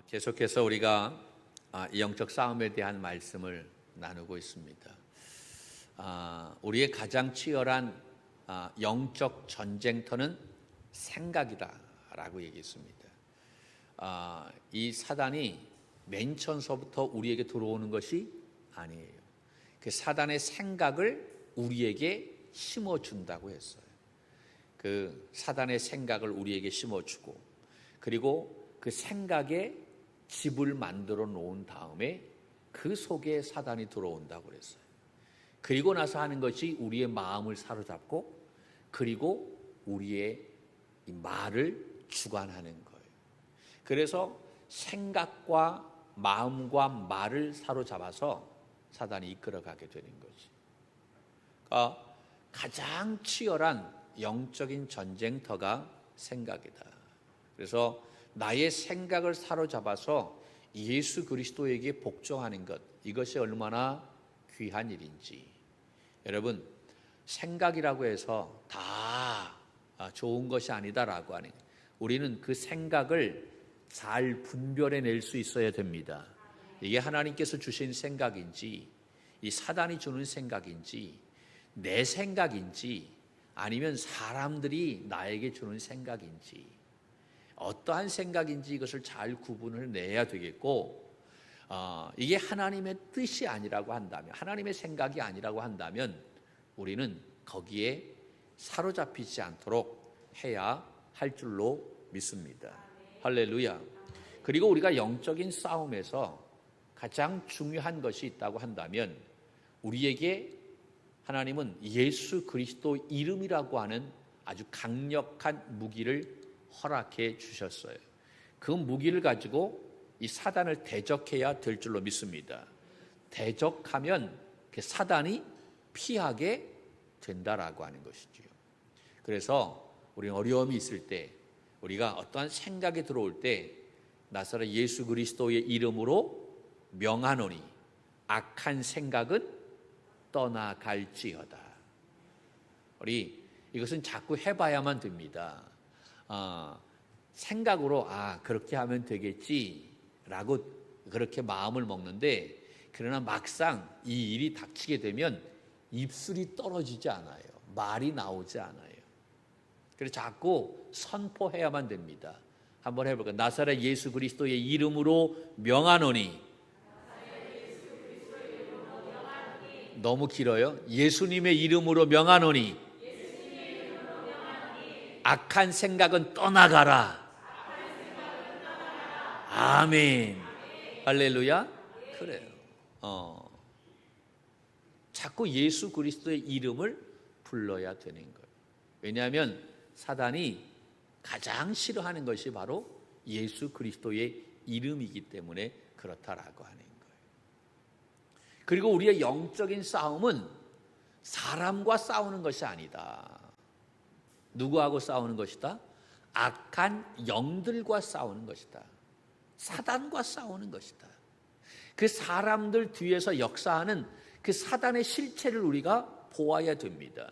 계속해서 우리가 영적 싸움에 대한 말씀을 나누고 있습니다. 우리의 가장 치열한 영적 전쟁터는 생각이다라고 얘기했습니다. 이 사단이 맨 처음서부터 우리에게 들어오는 것이 아니에요. 그 사단의 생각을 우리에게 심어준다고 했어요. 그 사단의 생각을 우리에게 심어주고, 그리고 그 생각에 집을 만들어 놓은 다음에 그 속에 사단이 들어온다고 그랬어요. 그리고 나서 하는 것이 우리의 마음을 사로잡고, 그리고 우리의 이 말을 주관하는 거예요. 그래서 생각과 마음과 말을 사로잡아서 사단이 이끌어가게 되는 거지. 그러니까 가장 치열한 영적인 전쟁터가 생각이다. 그래서 나의 생각을 사로잡아서 예수 그리스도에게 복종하는 것, 이것이 얼마나 귀한 일인지. 여러분, 생각이라고 해서 다 좋은 것이 아니다라고 하는, 우리는 그 생각을 잘 분별해낼 수 있어야 됩니다. 이게 하나님께서 주신 생각인지, 이 사단이 주는 생각인지, 내 생각인지, 아니면 사람들이 나에게 주는 생각인지, 어떠한 생각인지 이것을 잘 구분을 내야 되겠고, 이게 하나님의 뜻이 아니라고 한다면, 하나님의 생각이 아니라고 한다면 우리는 거기에 사로잡히지 않도록 해야 할 줄로 믿습니다. 할렐루야. 그리고 우리가 영적인 싸움에서 가장 중요한 것이 있다고 한다면, 우리에게 하나님은 예수 그리스도 이름이라고 하는 아주 강력한 무기를 허락해 주셨어요. 그 무기를 가지고 이 사단을 대적해야 될 줄로 믿습니다. 대적하면 그 사단이 피하게 된다라고 하는 것이지요. 그래서 우리는 어려움이 있을 때, 우리가 어떠한 생각이 들어올 때 나사렛 예수 그리스도의 이름으로 명하노니 악한 생각은 떠나갈지어다. 우리 이것은 자꾸 해봐야만 됩니다. 생각으로 그렇게 하면 되겠지라고 그렇게 마음을 먹는데, 그러나 막상 이 일이 닥치게 되면 입술이 떨어지지 않아요. 말이 나오지 않아요. 그래서 자꾸 선포해야만 됩니다. 한번 해볼까요? 나사렛 예수 그리스도의 이름으로 명하노니. 너무 길어요. 예수님의 이름으로 명하노니 악한 생각은 떠나가라. 아멘. 할렐루야. 그래요. 자꾸 예수 그리스도의 이름을 불러야 되는 거예요. 왜냐하면 사단이 가장 싫어하는 것이 바로 예수 그리스도의 이름이기 때문에 그렇다라고 하는 거예요. 그리고 우리의 영적인 싸움은 사람과 싸우는 것이 아니다. 누구하고 싸우는 것이다? 악한 영들과 싸우는 것이다. 사단과 싸우는 것이다. 그 사람들 뒤에서 역사하는 그 사단의 실체를 우리가 보아야 됩니다.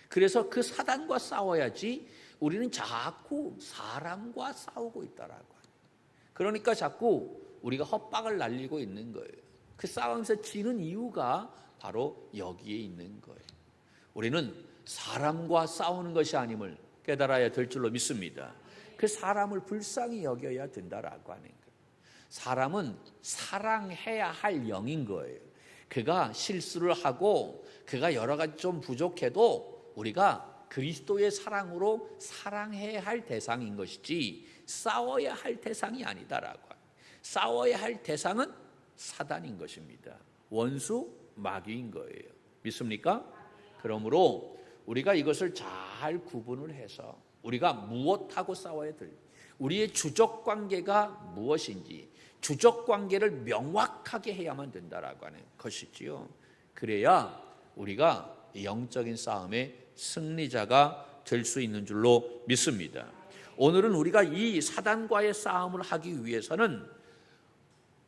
그래서 그 사단과 싸워야지 우리는 자꾸 사람과 싸우고 있다라고. 그러니까 자꾸 우리가 헛박을 날리고 있는 거예요. 그 싸움에서 지는 이유가 바로 여기에 있는 거예요. 우리는 사람과 싸우는 것이 아님을 깨달아야 될 줄로 믿습니다. 그 사람을 불쌍히 여겨야 된다라고 하는 거예요. 사람은 사랑해야 할 영인 거예요. 그가 실수를 하고 그가 여러 가지 좀 부족해도 우리가 그리스도의 사랑으로 사랑해야 할 대상인 것이지 싸워야 할 대상이 아니다라고. 싸워야 할 대상은 사단인 것입니다. 원수 마귀인 거예요. 믿습니까? 그러므로 우리가 이것을 잘 구분을 해서 우리가 무엇하고 싸워야 될, 우리의 주적 관계가 무엇인지 주적 관계를 명확하게 해야만 된다라고 하는 것이지요. 그래야 우리가 영적인 싸움의 승리자가 될 수 있는 줄로 믿습니다. 오늘은 우리가 이 사단과의 싸움을 하기 위해서는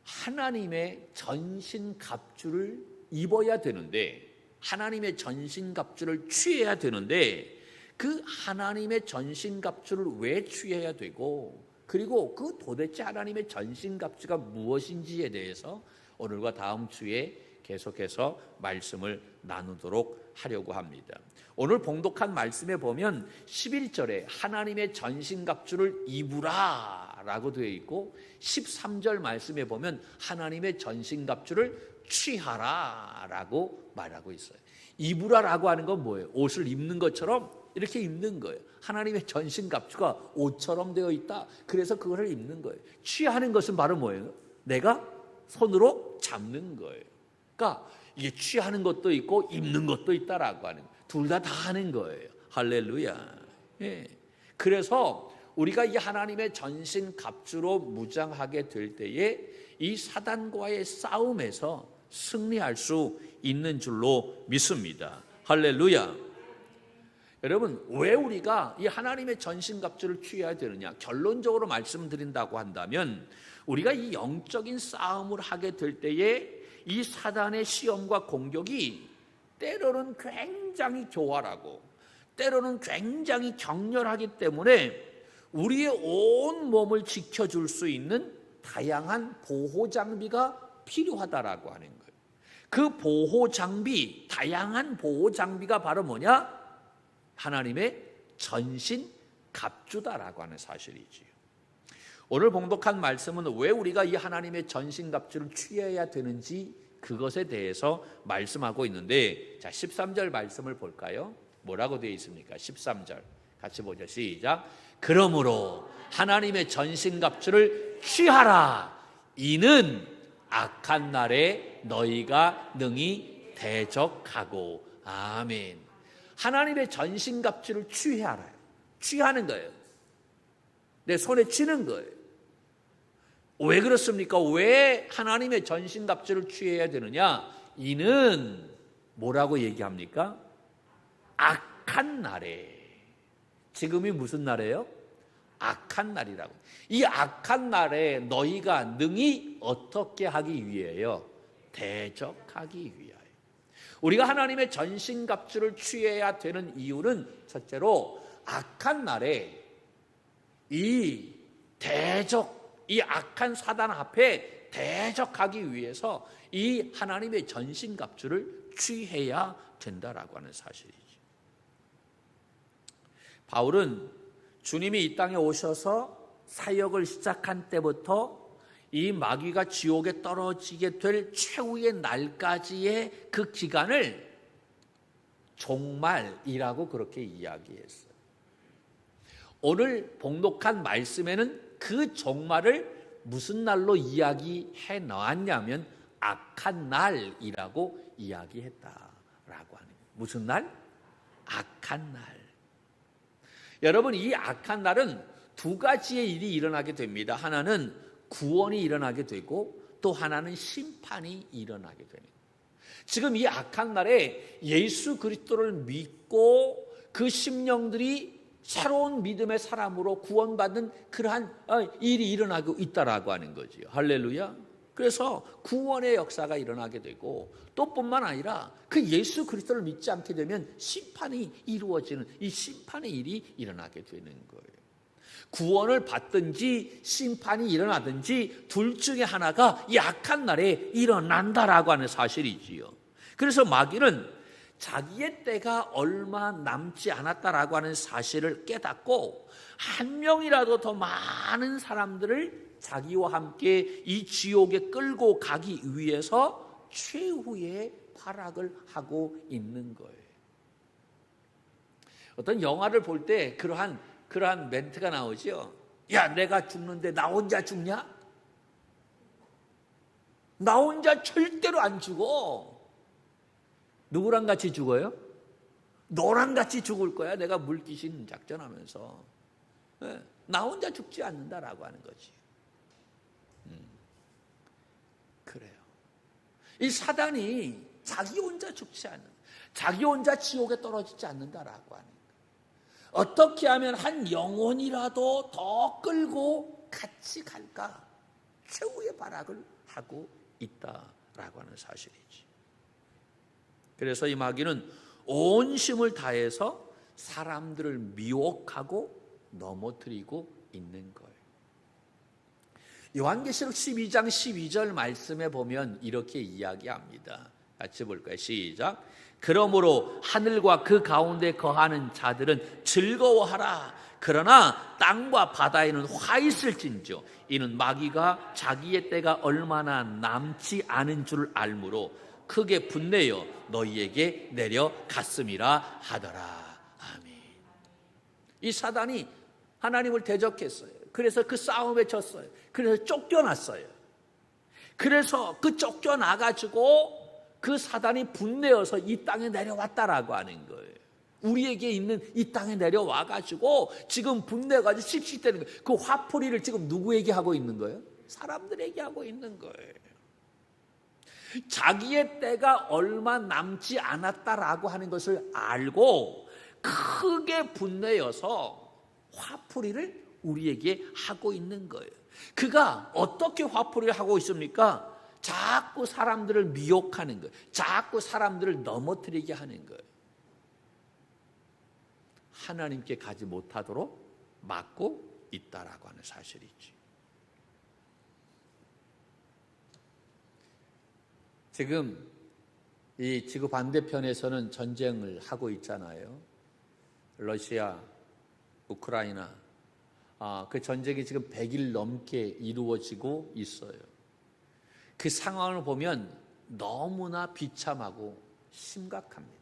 하나님의 전신갑주를 입어야 되는데, 하나님의 전신갑주를 취해야 되는데, 그 하나님의 전신갑주를 왜 취해야 되고 그리고 그 도대체 하나님의 전신갑주가 무엇인지에 대해서 오늘과 다음 주에 계속해서 말씀을 나누도록 하려고 합니다. 오늘 봉독한 말씀에 보면 11절에 하나님의 전신갑주를 입으라 라고 되어 있고 13절 말씀에 보면 하나님의 전신갑주를 취하라 라고 말하고 있어요. 입으라 라고 하는 건 뭐예요? 옷을 입는 것처럼 이렇게 입는 거예요. 하나님의 전신갑주가 옷처럼 되어 있다. 그래서 그거를 입는 거예요. 취하는 것은 바로 뭐예요? 내가 손으로 잡는 거예요. 그러니까 이게 취하는 것도 있고 입는 것도 있다라고 하는 거예요. 둘 다 하는 거예요. 할렐루야. 예. 그래서 우리가 이 하나님의 전신갑주로 무장하게 될 때에 이 사단과의 싸움에서 승리할 수 있는 줄로 믿습니다. 할렐루야. 여러분, 왜 우리가 이 하나님의 전신갑주를 취해야 되느냐? 결론적으로 말씀드린다고 한다면 우리가 이 영적인 싸움을 하게 될 때에 이 사단의 시험과 공격이 때로는 굉장히 교활하고 때로는 굉장히 격렬하기 때문에 우리의 온 몸을 지켜줄 수 있는 다양한 보호 장비가 필요하다라고 하는 거예요. 그 보호 장비, 다양한 보호 장비가 바로 뭐냐? 하나님의 전신 갑주다라고 하는 사실이지요. 오늘 봉독한 말씀은 왜 우리가 이 하나님의 전신 갑주를 취해야 되는지 그것에 대해서 말씀하고 있는데, 자 13절 말씀을 볼까요? 뭐라고 되어 있습니까? 13절 같이 보죠. 시작. 그러므로 하나님의 전신 갑주를 취하라. 이는 악한 날에 너희가 능히 대적하고. 아멘. 하나님의 전신갑주를 취하라. 취하는 거예요. 내 손에 쥐는 거예요. 왜 그렇습니까? 왜 하나님의 전신갑주를 취해야 되느냐? 이는 뭐라고 얘기합니까? 악한 날에. 지금이 무슨 날이에요? 악한 날이라고. 이 악한 날에 너희가 능히 어떻게 하기 위해요? 대적하기 위하여. 우리가 하나님의 전신갑주를 취해야 되는 이유는 첫째로 악한 날에 이 악한 사단 앞에 대적하기 위해서 이 하나님의 전신갑주를 취해야 된다라고 하는 사실이죠. 바울은 주님이 이 땅에 오셔서 사역을 시작한 때부터 이 마귀가 지옥에 떨어지게 될 최후의 날까지의 그 기간을 종말이라고 그렇게 이야기했어요. 오늘 봉독한 말씀에는 그 종말을 무슨 날로 이야기해 놓았냐면 악한 날이라고 이야기했다라고 하는 거예요. 무슨 날? 악한 날. 여러분, 이 악한 날은 두 가지의 일이 일어나게 됩니다. 하나는 구원이 일어나게 되고 또 하나는 심판이 일어나게 되는 거예요. 지금 이 악한 날에 예수 그리스도를 믿고 그 심령들이 새로운 믿음의 사람으로 구원받는 그러한 일이 일어나고 있다라고 하는 거죠. 할렐루야. 그래서 구원의 역사가 일어나게 되고 또 뿐만 아니라 그 예수 그리스도를 믿지 않게 되면 심판이 이루어지는 이 심판의 일이 일어나게 되는 거예요. 구원을 받든지 심판이 일어나든지 둘 중에 하나가 이 악한 날에 일어난다라고 하는 사실이지요. 그래서 마귀는 자기의 때가 얼마 남지 않았다라고 하는 사실을 깨닫고 한 명이라도 더 많은 사람들을 자기와 함께 이 지옥에 끌고 가기 위해서 최후의 발악을 하고 있는 거예요. 어떤 영화를 볼 때 그러한 멘트가 나오죠. 야, 내가 죽는데 나 혼자 죽냐? 나 혼자 절대로 안 죽어. 누구랑 같이 죽어요? 너랑 같이 죽을 거야. 내가 물귀신 작전하면서. 나 혼자 죽지 않는다라고 하는 거지. 그래요. 이 사단이 자기 혼자 죽지 않는, 자기 혼자 지옥에 떨어지지 않는다라고 하는 거예요. 어떻게 하면 한 영혼이라도 더 끌고 같이 갈까? 최후의 발악을 하고 있다라고 하는 사실이지. 그래서 이 마귀는 온 힘을 다해서 사람들을 미혹하고 넘어뜨리고 있는 거예요. 요한계시록 12장 12절 말씀에 보면 이렇게 이야기합니다. 같이 볼까요? 시작. 그러므로 하늘과 그 가운데 거하는 자들은 즐거워하라. 그러나 땅과 바다에는 화 있을진저 이는 마귀가 자기의 때가 얼마나 남지 않은 줄 알므로 크게 분내어 너희에게 내려갔음이라 하더라. 아멘. 이 사단이 하나님을 대적했어요. 그래서 그 싸움에 졌어요. 그래서 쫓겨났어요. 그래서 그 쫓겨나가지고 그 사단이 분내어서 이 땅에 내려왔다라고 하는 거예요. 우리에게 있는 이 땅에 내려와가지고 지금 분내가지고 씩씩대는 거예요. 그 화풀이를 지금 누구에게 하고 있는 거예요? 사람들에게 하고 있는 거예요. 자기의 때가 얼마 남지 않았다라고 하는 것을 알고 크게 분내어서 화풀이를 우리에게 하고 있는 거예요. 그가 어떻게 화풀이를 하고 있습니까? 자꾸 사람들을 미혹하는 거예요. 자꾸 사람들을 넘어뜨리게 하는 거예요. 하나님께 가지 못하도록 막고 있다라고 하는 사실이지. 지금 이 지구 반대편에서는 전쟁을 하고 있잖아요. 러시아, 우크라이나. 그 전쟁이 지금 100일 넘게 이루어지고 있어요. 그 상황을 보면 너무나 비참하고 심각합니다.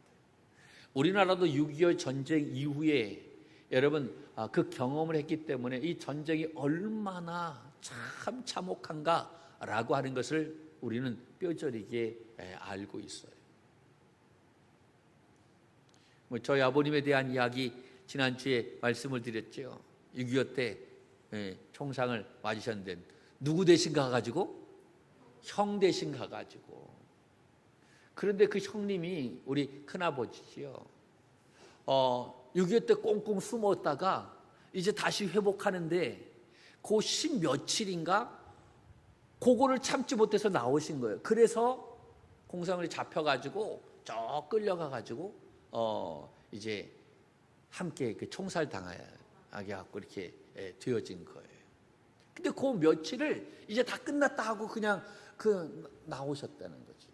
우리나라도 6.25 전쟁 이후에 여러분 그 경험을 했기 때문에 이 전쟁이 얼마나 참 참혹한가라고 하는 것을 우리는 뼈저리게 알고 있어요. 저희 아버님에 대한 이야기 지난주에 말씀을 드렸죠. 6.25 때 총상을 맞으셨는데 누구 대신 가가지고? 형 대신 가가지고. 그런데 그 형님이 우리 큰아버지지요. 6.25 때 꽁꽁 숨었다가 이제 다시 회복하는데 그 10 며칠인가 그거를 참지 못해서 나오신 거예요. 그래서 공산군이 잡혀가지고 저 끌려가가지고 이제 함께 그 총살 당하게 갖고 이렇게 되어진 거예요. 근데 그 며칠을 이제 다 끝났다 하고 그냥 나오셨다는 거지.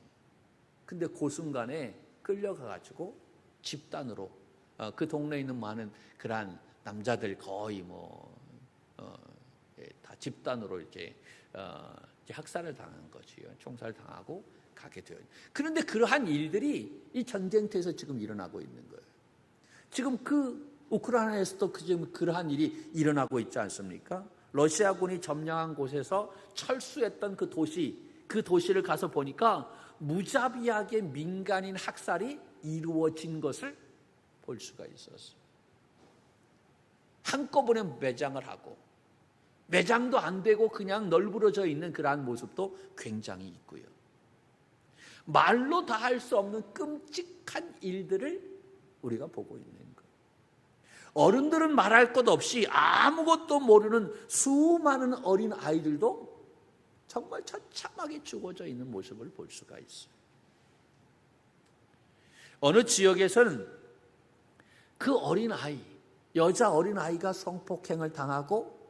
근데 그 순간에 끌려가가지고 집단으로 그 동네에 있는 많은 그러한 남자들 거의 다 집단으로 이렇게 학살을 당한 거지요. 총살 당하고 가게 되어요. 그런데 그러한 일들이 이 전쟁터에서 지금 일어나고 있는 거예요. 지금 그 우크라이나에서도 지금 그러한 일이 일어나고 있지 않습니까? 러시아군이 점령한 곳에서 철수했던 그 도시를 가서 보니까 무자비하게 민간인 학살이 이루어진 것을 볼 수가 있었어요. 한꺼번에 매장을 하고 매장도 안 되고 그냥 널브러져 있는 그러한 모습도 굉장히 있고요. 말로 다 할 수 없는 끔찍한 일들을 우리가 보고 있는 거예요. 어른들은 말할 것 없이 아무것도 모르는 수많은 어린 아이들도 정말 처참하게 죽어져 있는 모습을 볼 수가 있어요. 어느 지역에서는 그 어린아이, 여자 어린아이가 성폭행을 당하고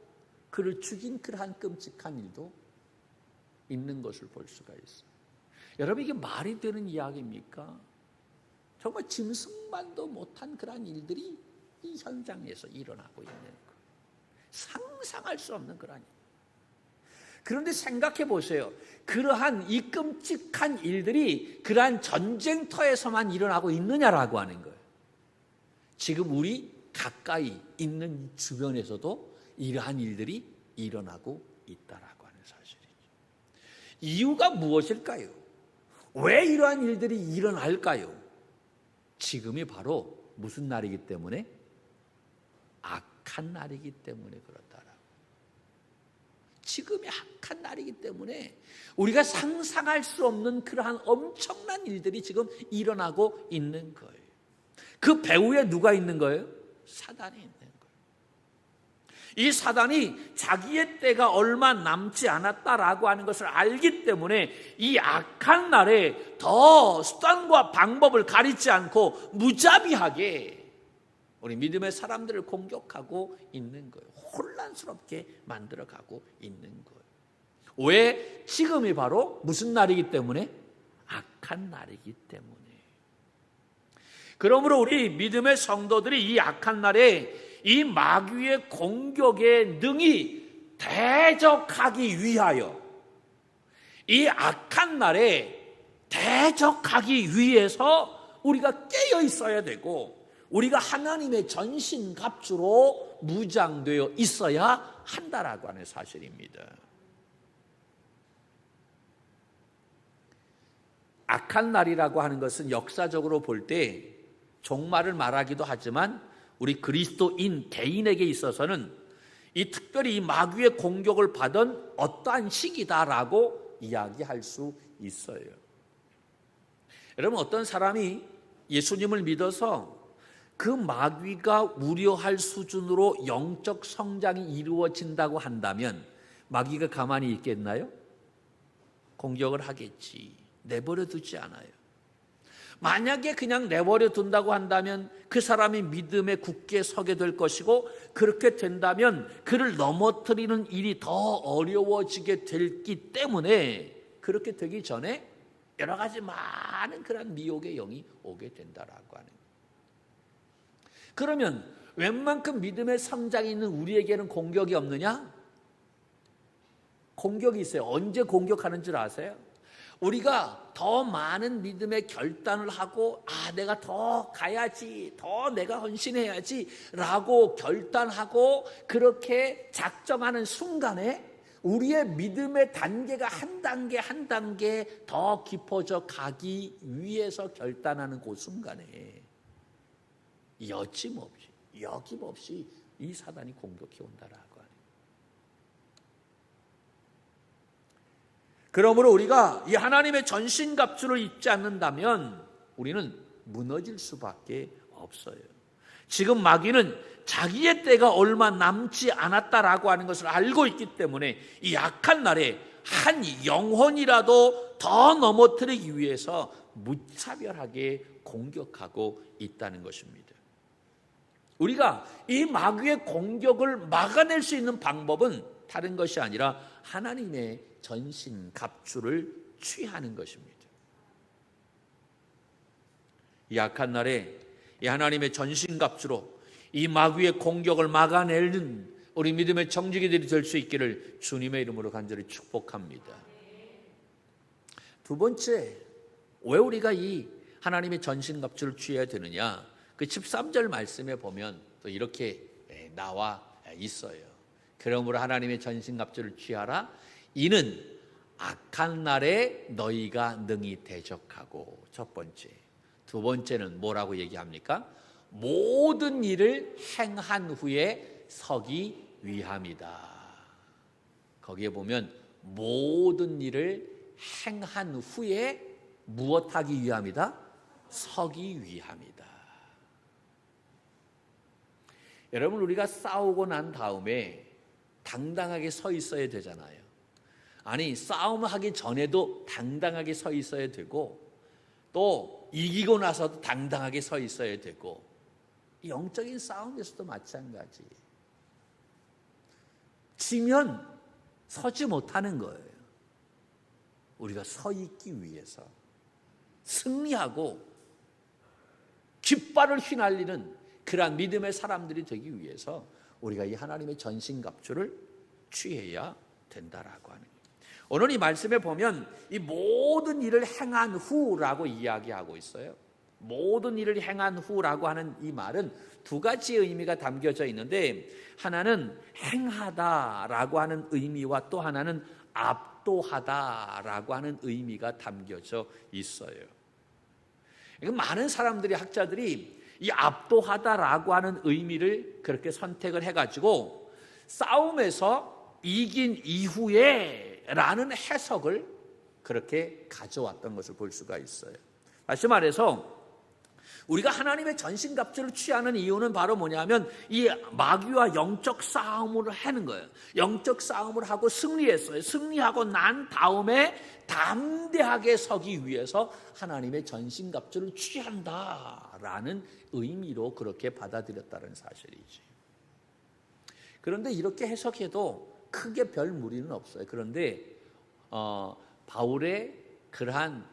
그를 죽인 그러한 끔찍한 일도 있는 것을 볼 수가 있어요. 여러분, 이게 말이 되는 이야기입니까? 정말 짐승만도 못한 그러한 일들이 이 현장에서 일어나고 있는 거예요. 상상할 수 없는 그러한 일. 그런데 생각해 보세요. 그러한 이 끔찍한 일들이 그러한 전쟁터에서만 일어나고 있느냐라고 하는 거예요. 지금 우리 가까이 있는 주변에서도 이러한 일들이 일어나고 있다라고 하는 사실이죠. 이유가 무엇일까요? 왜 이러한 일들이 일어날까요? 지금이 바로 무슨 날이기 때문에? 악한 날이기 때문에 그렇다라고. 지금이 악한 날이기 때문에 우리가 상상할 수 없는 그러한 엄청난 일들이 지금 일어나고 있는 거예요. 그 배후에 누가 있는 거예요? 사단이 있는 거예요. 이 사단이 자기의 때가 얼마 남지 않았다라고 하는 것을 알기 때문에 이 악한 날에 더 수단과 방법을 가리지 않고 무자비하게 우리 믿음의 사람들을 공격하고 있는 거예요. 혼란스럽게 만들어가고 있는 거예요. 왜? 지금이 바로 무슨 날이기 때문에? 악한 날이기 때문에. 그러므로 우리 믿음의 성도들이 이 악한 날에 이 마귀의 공격에 능히 대적하기 위하여, 이 악한 날에 대적하기 위해서 우리가 깨어 있어야 되고, 우리가 하나님의 전신갑주로 무장되어 있어야 한다라고 하는 사실입니다. 악한 날이라고 하는 것은 역사적으로 볼 때 종말을 말하기도 하지만 우리 그리스도인 개인에게 있어서는 이 특별히 이 마귀의 공격을 받은 어떠한 시기다라고 이야기할 수 있어요. 여러분, 어떤 사람이 예수님을 믿어서 그 마귀가 우려할 수준으로 영적 성장이 이루어진다고 한다면 마귀가 가만히 있겠나요? 공격을 하겠지. 내버려 두지 않아요. 만약에 그냥 내버려 둔다고 한다면 그 사람이 믿음에 굳게 서게 될 것이고, 그렇게 된다면 그를 넘어뜨리는 일이 더 어려워지게 되기 때문에 그렇게 되기 전에 여러 가지 많은 그런 미혹의 영이 오게 된다라고 하는. 그러면 웬만큼 믿음의 성장이 있는 우리에게는 공격이 없느냐? 공격이 있어요. 언제 공격하는 줄 아세요? 우리가 더 많은 믿음의 결단을 하고, 내가 더 가야지, 더 내가 헌신해야지 라고 결단하고 그렇게 작정하는 순간에 우리의 믿음의 단계가 한 단계 한 단계 더 깊어져 가기 위해서 결단하는 그 순간에 여김없이 이 사단이 공격해 온다라고. 그러므로 우리가 이 하나님의 전신갑주를 입지 않는다면 우리는 무너질 수밖에 없어요. 지금 마귀는 자기의 때가 얼마 남지 않았다라고 하는 것을 알고 있기 때문에 이 약한 날에 한 영혼이라도 더 넘어뜨리기 위해서 무차별하게 공격하고 있다는 것입니다. 우리가 이 마귀의 공격을 막아낼 수 있는 방법은 다른 것이 아니라 하나님의 전신갑주를 취하는 것입니다. 이 악한 날에 이 하나님의 전신갑주로 이 마귀의 공격을 막아내는 우리 믿음의 정직이들이 될 수 있기를 주님의 이름으로 간절히 축복합니다. 두 번째, 왜 우리가 이 하나님의 전신갑주를 취해야 되느냐? 그 13절 말씀에 보면 또 이렇게 나와 있어요. 그러므로 하나님의 전신갑주를 취하라. 이는 악한 날에 너희가 능히 대적하고. 첫 번째. 두 번째는 뭐라고 얘기합니까? 모든 일을 행한 후에 서기 위함이다. 거기에 보면 모든 일을 행한 후에 무엇하기 위함이다? 서기 위함이다. 여러분, 우리가 싸우고 난 다음에 당당하게 서 있어야 되잖아요. 아니, 싸움하기 전에도 당당하게 서 있어야 되고, 또 이기고 나서도 당당하게 서 있어야 되고, 영적인 싸움에서도 마찬가지. 지면 서지 못하는 거예요. 우리가 서 있기 위해서 승리하고 깃발을 휘날리는 그러한 믿음의 사람들이 되기 위해서 우리가 이 하나님의 전신갑주를 취해야 된다라고 하는 거예요. 오늘 이 말씀에 보면 이 모든 일을 행한 후라고 이야기하고 있어요. 모든 일을 행한 후라고 하는 이 말은 두 가지의 의미가 담겨져 있는데, 하나는 행하다라고 하는 의미와 또 하나는 압도하다라고 하는 의미가 담겨져 있어요. 많은 사람들이, 학자들이 이 압도하다라고 하는 의미를 그렇게 선택을 해가지고 싸움에서 이긴 이후에 라는 해석을 그렇게 가져왔던 것을 볼 수가 있어요. 다시 말해서 우리가 하나님의 전신갑주를 취하는 이유는 바로 뭐냐면 이 마귀와 영적 싸움을 하는 거예요. 영적 싸움을 하고 승리했어요. 승리하고 난 다음에 담대하게 서기 위해서 하나님의 전신갑주를 취한다라는 의미로 그렇게 받아들였다는 사실이지. 그런데 이렇게 해석해도 크게 별 무리는 없어요. 그런데 바울의 그러한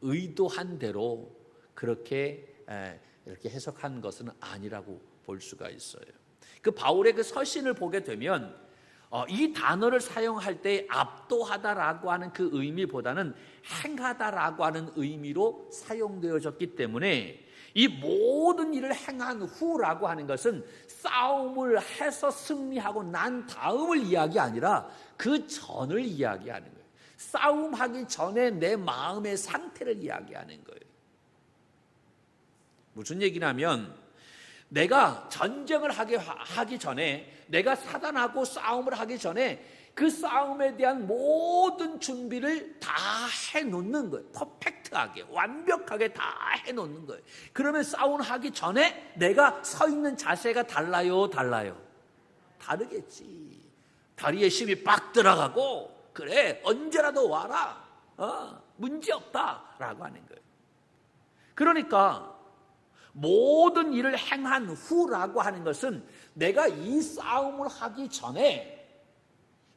의도한 대로 그렇게 이렇게 해석한 것은 아니라고 볼 수가 있어요. 그 바울의 그 서신을 보게 되면 이 단어를 사용할 때 압도하다라고 하는 그 의미보다는 행하다라고 하는 의미로 사용되어졌기 때문에 이 모든 일을 행한 후라고 하는 것은 싸움을 해서 승리하고 난 다음을 이야기 아니라 그 전을 이야기하는 거예요. 싸움하기 전에 내 마음의 상태를 이야기하는 거예요. 무슨 얘기냐면 내가 전쟁을 하기 전에, 내가 사단하고 싸움을 하기 전에 그 싸움에 대한 모든 준비를 다 해놓는 거예요. 퍼펙트하게, 완벽하게 다 해놓는 거예요. 그러면 싸움하기 전에 내가 서 있는 자세가 달라요? 다르겠지. 다리에 힘이 빡 들어가고, 그래, 언제라도 와라, 문제없다라고 하는 거예요. 그러니까 모든 일을 행한 후라고 하는 것은 내가 이 싸움을 하기 전에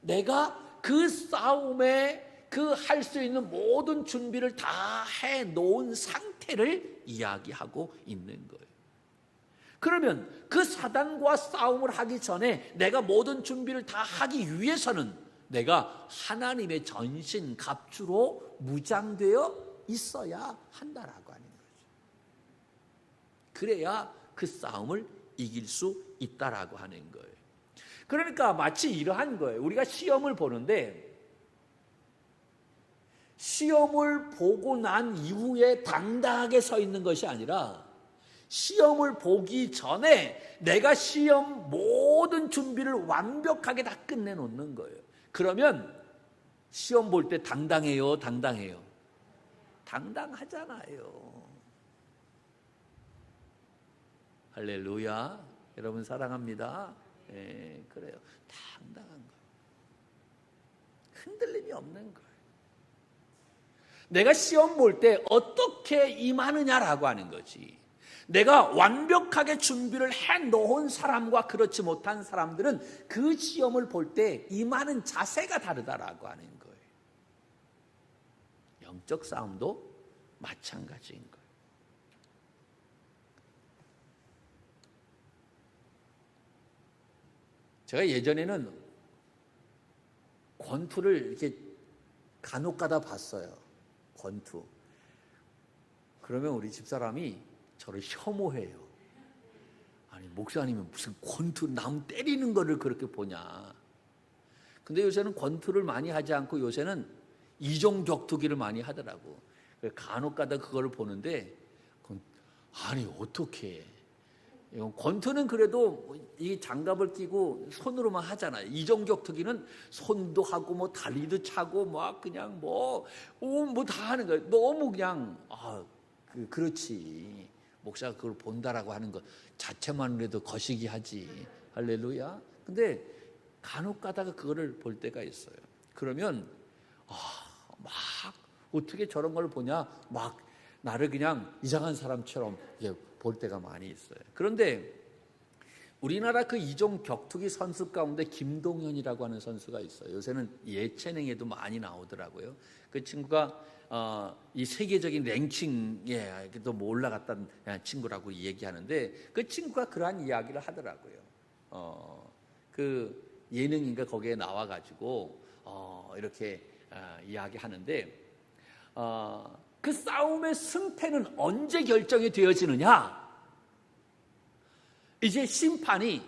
내가 그 싸움에 그 할 수 있는 모든 준비를 다 해놓은 상태를 이야기하고 있는 거예요. 그러면 그 사단과 싸움을 하기 전에 내가 모든 준비를 다 하기 위해서는 내가 하나님의 전신 갑주로 무장되어 있어야 한다라고 하는 거죠. 그래야 그 싸움을 이길 수 있다라고 하는 거예요. 그러니까 마치 이러한 거예요. 우리가 시험을 보는데 시험을 보고 난 이후에 당당하게 서 있는 것이 아니라 시험을 보기 전에 내가 시험 모든 준비를 완벽하게 다 끝내놓는 거예요. 그러면 시험 볼 때 당당해요? 당당하잖아요. 할렐루야. 여러분 사랑합니다. 그래요. 당당한 거예요. 흔들림이 없는 거예요. 내가 시험 볼 때 어떻게 임하느냐라고 하는 거지. 내가 완벽하게 준비를 해놓은 사람과 그렇지 못한 사람들은 그 시험을 볼 때 임하는 자세가 다르다라고 하는 거예요. 영적 싸움도 마찬가지인 거예요. 제가 예전에는 권투를 이렇게 간혹 가다 봤어요. 권투. 그러면 우리 집사람이 저를 혐오해요. 아니 목사님은 무슨 권투 남 때리는 거를 그렇게 보냐. 근데 요새는 권투를 많이 하지 않고 요새는 이종 격투기를 많이 하더라고. 간혹 가다 그걸 보는데 아니 어떻게 권투는 그래도 이 장갑을 끼고 손으로만 하잖아요. 이종격투기는 손도 하고 뭐 다리도 차고 막 그냥 뭐 다 하는 거예요. 너무 그냥 그렇지. 목사가 그걸 본다라고 하는 것 자체만으로도 거시기 하지. 할렐루야. 근데 간혹 가다가 그거를 볼 때가 있어요. 그러면 막 어떻게 저런 걸 보냐. 막 나를 그냥 이상한 사람처럼 볼 때가 많이 있어요. 그런데 우리나라 그 이종 격투기 선수 가운데 김동현이라고 하는 선수가 있어요. 요새는 예체능에도 많이 나오더라고요. 그 친구가 이 세계적인 랭킹에도 뭐 올라갔던 친구라고 얘기하는데 그 친구가 그러한 이야기를 하더라고요. 그 예능인가 거기에 나와가지고 이렇게 이야기하는데 그 싸움의 승패는 언제 결정이 되어지느냐? 이제 심판이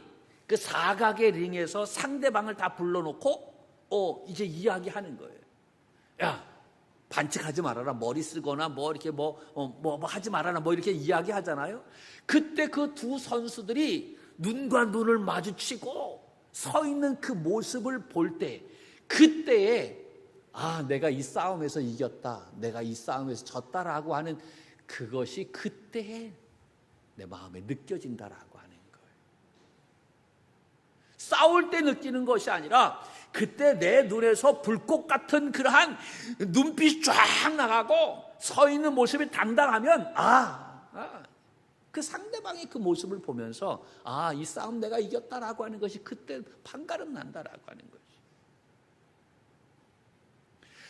그 사각의 링에서 상대방을 다 불러놓고 이제 이야기하는 거예요. 야, 반칙하지 말아라. 머리 쓰거나 뭐 이렇게 뭐 하지 말아라. 뭐 이렇게 이야기하잖아요. 그때 그 두 선수들이 눈과 눈을 마주치고 서 있는 그 모습을 볼 때 그때에 내가 이 싸움에서 이겼다. 내가 이 싸움에서 졌다라고 하는 그것이 그때에 내 마음에 느껴진다라고 하는 거예요. 싸울 때 느끼는 것이 아니라 그때 내 눈에서 불꽃 같은 그러한 눈빛이 쫙 나가고 서 있는 모습이 당당하면 그 상대방의 그 모습을 보면서 이 싸움 내가 이겼다라고 하는 것이 그때 판가름 난다라고 하는 거예요.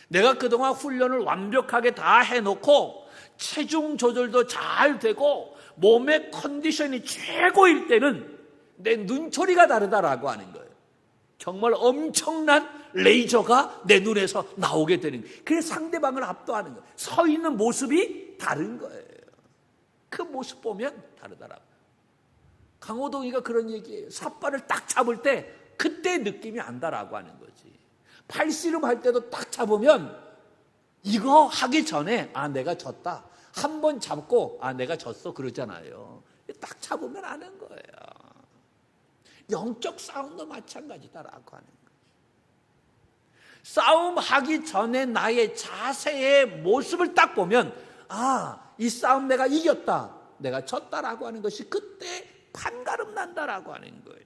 내가 그동안 훈련을 완벽하게 다 해놓고 체중 조절도 잘 되고 몸의 컨디션이 최고일 때는 내 눈초리가 다르다라고 하는 거예요. 정말 엄청난 레이저가 내 눈에서 나오게 되는 거예요. 그래서 상대방을 압도하는 거예요. 서 있는 모습이 다른 거예요. 그 모습 보면 다르더라고요. 강호동이가 그런 얘기예요. 삿발을 딱 잡을 때 그때 느낌이 안다라고 하는 거지. 팔씨름 할 때도 딱 잡으면 이거 하기 전에 내가 졌다. 한 번 잡고 내가 졌어 그러잖아요. 딱 잡으면 아는 거예요. 영적 싸움도 마찬가지다라고 하는 거예요. 싸움하기 전에 나의 자세의 모습을 딱 보면 이 싸움 내가 이겼다, 내가 졌다라고 하는 것이 그때 판가름 난다라고 하는 거예요.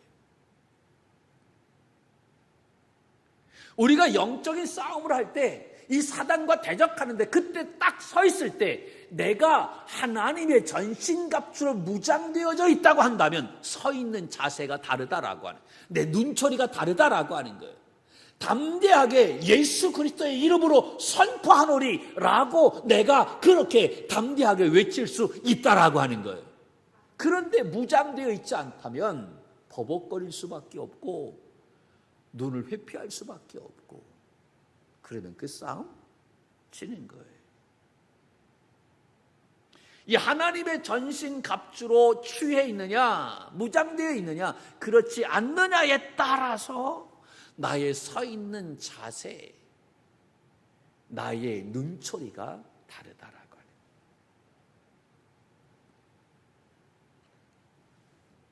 우리가 영적인 싸움을 할 때 이 사단과 대적하는데 그때 딱 서 있을 때 내가 하나님의 전신갑주로 무장되어져 있다고 한다면 서 있는 자세가 다르다라고 하는, 내 눈초리가 다르다라고 하는 거예요. 담대하게 예수 그리스도의 이름으로 선포하노리 라고 내가 그렇게 담대하게 외칠 수 있다라고 하는 거예요. 그런데 무장되어 있지 않다면 버벅거릴 수밖에 없고 눈을 회피할 수밖에 없고, 그러면 그 싸움 지는 거예요. 이 하나님의 전신갑주로 취해 있느냐 무장되어 있느냐 그렇지 않느냐에 따라서 나의 서 있는 자세, 나의 눈초리가 다르다라고 해요.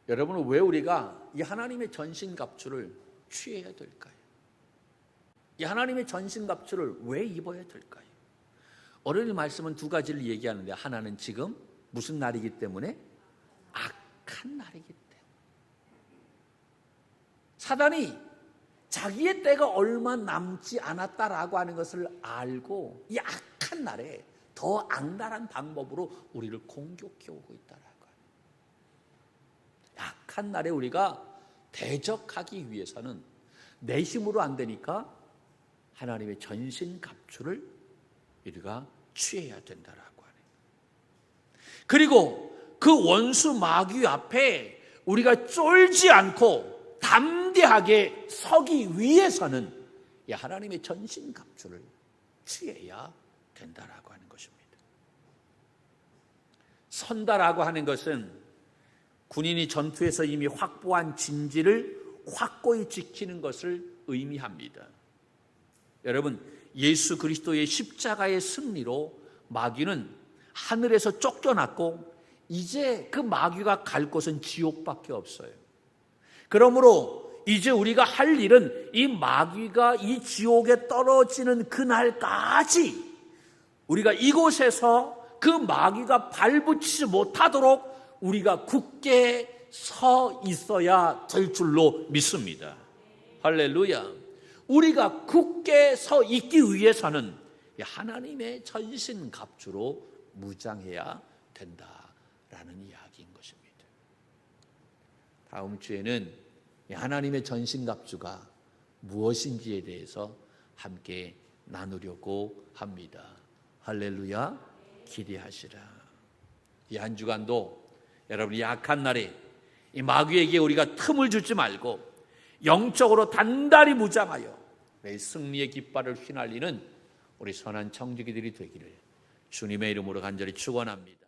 여러분은 왜 우리가 이 하나님의 전신갑주를 취해야 될까요? 이 하나님의 전신갑주를 왜 입어야 될까요? 오늘 말씀은 두 가지를 얘기하는데, 하나는 지금 무슨 날이기 때문에? 악한 날이기 때문에. 사단이 자기의 때가 얼마 남지 않았다라고 하는 것을 알고 이 악한 날에 더 악랄한 방법으로 우리를 공격해 오고 있다라고 해요. 악한 날에 우리가 대적하기 위해서는 내 힘으로 안 되니까 하나님의 전신갑주를 우리가 취해야 된다라고 하네요. 그리고 그 원수 마귀 앞에 우리가 쫄지 않고 담대하게 서기 위해서는 이 하나님의 전신갑주를 취해야 된다라고 하는 것입니다. 선다라고 하는 것은 군인이 전투에서 이미 확보한 진지를 확고히 지키는 것을 의미합니다. 여러분, 예수 그리스도의 십자가의 승리로 마귀는 하늘에서 쫓겨났고 이제 그 마귀가 갈 곳은 지옥밖에 없어요. 그러므로 이제 우리가 할 일은 이 마귀가 이 지옥에 떨어지는 그날까지 우리가 이곳에서 그 마귀가 발붙이지 못하도록 우리가 굳게 서 있어야 될 줄로 믿습니다. 할렐루야. 우리가 굳게 서 있기 위해서는 하나님의 전신갑주로 무장해야 된다라는 이야기인 것입니다. 다음 주에는 하나님의 전신갑주가 무엇인지에 대해서 함께 나누려고 합니다. 할렐루야. 기대하시라. 이 한 주간도 여러분이 약한 날에 이 마귀에게 우리가 틈을 주지 말고 영적으로 단단히 무장하여 내 승리의 깃발을 휘날리는 우리 선한 청지기들이 되기를 주님의 이름으로 간절히 축원합니다.